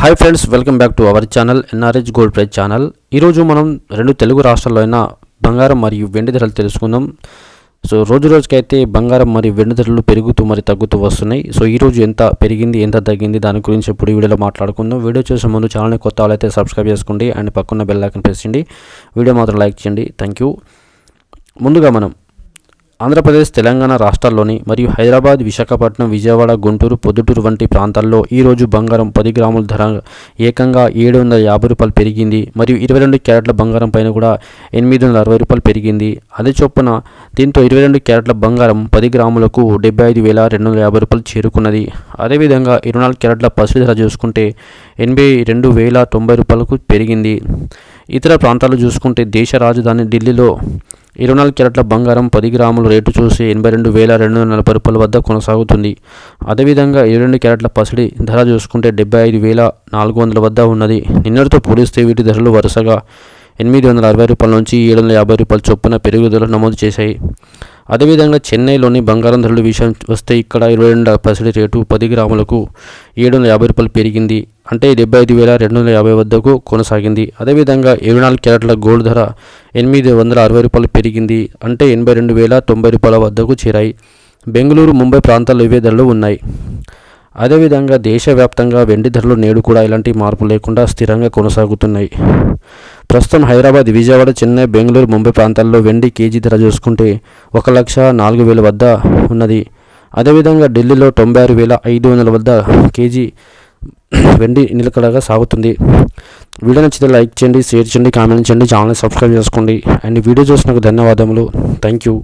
Hi friends, welcome back to our channel NRH gold prize channel. ఈరోజు మనం రెండు తెలుగు రాష్ట్రాల్లో అయిన బంగారం మరియు వెండి ధరలు తెలుసుకుందాం. సో రోజుకైతే బంగారం మరియు వెండి ధరలు పెరుగుతూ మరి తగ్గుతూ వస్తున్నాయి. సో ఈరోజు ఎంత పెరిగింది, ఎంత తగ్గింది, దాని గురించి ఇప్పుడు ఈ వీడియోలో మాట్లాడుకుందాం. వీడియో చేసే ముందు ఛానల్ని కొత్త వాళ్ళైతే సబ్స్క్రైబ్ చేసుకోండి అండ్ పక్కన బెల్ ఐకాన్ ప్రెస్ చేయండి. వీడియో మాత్రం లైక్ చేయండి. Thank you. ముందుగా మనం ఆంధ్రప్రదేశ్, తెలంగాణ రాష్ట్రాల్లోని మరియు హైదరాబాద్, విశాఖపట్నం, విజయవాడ, గుంటూరు, పొద్దుటూరు వంటి ప్రాంతాల్లో ఈరోజు బంగారం 10 గ్రాముల ధర ఏకంగా 750 రూపాయలు పెరిగింది. మరియు 22 క్యారెట్ల బంగారం పైన కూడా 860 రూపాయలు పెరిగింది. అదే చొప్పున దీంతో 22 క్యారెట్ల బంగారం 10 గ్రాములకు 75,250 రూపాయలు చేరుకున్నది. అదేవిధంగా 24 క్యారెట్ల పసిడి ధర చూసుకుంటే 82,090 రూపాయలకు పెరిగింది. ఇతర ప్రాంతాలు చూసుకుంటే దేశ రాజధాని ఢిల్లీలో 24 క్యారెట్ల బంగారం 10 గ్రాముల రేటు చూసి 82,240 రూపాయల వద్ద కొనసాగుతుంది. అదేవిధంగా 22 క్యారెట్ల పసిడి ధర చూసుకుంటే 75,400 వద్ద ఉన్నది. నిన్నటితో పోలిస్తే వీటి ధరలు వరుసగా 860 రూపాయల నుంచి 750 రూపాయల చొప్పున పెరుగుదల నమోదు చేశాయి. అదేవిధంగా చెన్నైలోని బంగారం ధరల విషయం వస్తే ఇక్కడ 22 పసిడి రేటు 10 గ్రాములకు 750 రూపాయలు పెరిగింది. అంటే 75,250 వద్దకు కొనసాగింది. అదేవిధంగా 24 క్యారెట్ల గోల్డ్ ధర 860 రూపాయలు పెరిగింది. అంటే 82,090 రూపాయల వద్దకు చేరాయి. బెంగళూరు, ముంబై ప్రాంతాల్లో ఇవే ధరలు ఉన్నాయి. అదేవిధంగా దేశవ్యాప్తంగా వెండి ధరలు నేడు కూడా ఎలాంటి మార్పు లేకుండా స్థిరంగా కొనసాగుతున్నాయి. ప్రస్తుతం హైదరాబాద్, విజయవాడ, చెన్నై, బెంగళూరు, ముంబై ప్రాంతాల్లో వెండి కేజీ ధర చూసుకుంటే 1,04,000 వద్ద ఉన్నది. అదేవిధంగా ఢిల్లీలో 96,500 వద్ద కేజీ వెండి నిలకడగా సాగుతుంది. వీడియో నచ్చితే లైక్ చేయండి, షేర్ చేయండి, కామెంట్ చేయండి, ఛానల్ని సబ్స్క్రైబ్ చేసుకోండి అండ్ వీడియో చూసినందుకు ధన్యవాదములు. Thank you.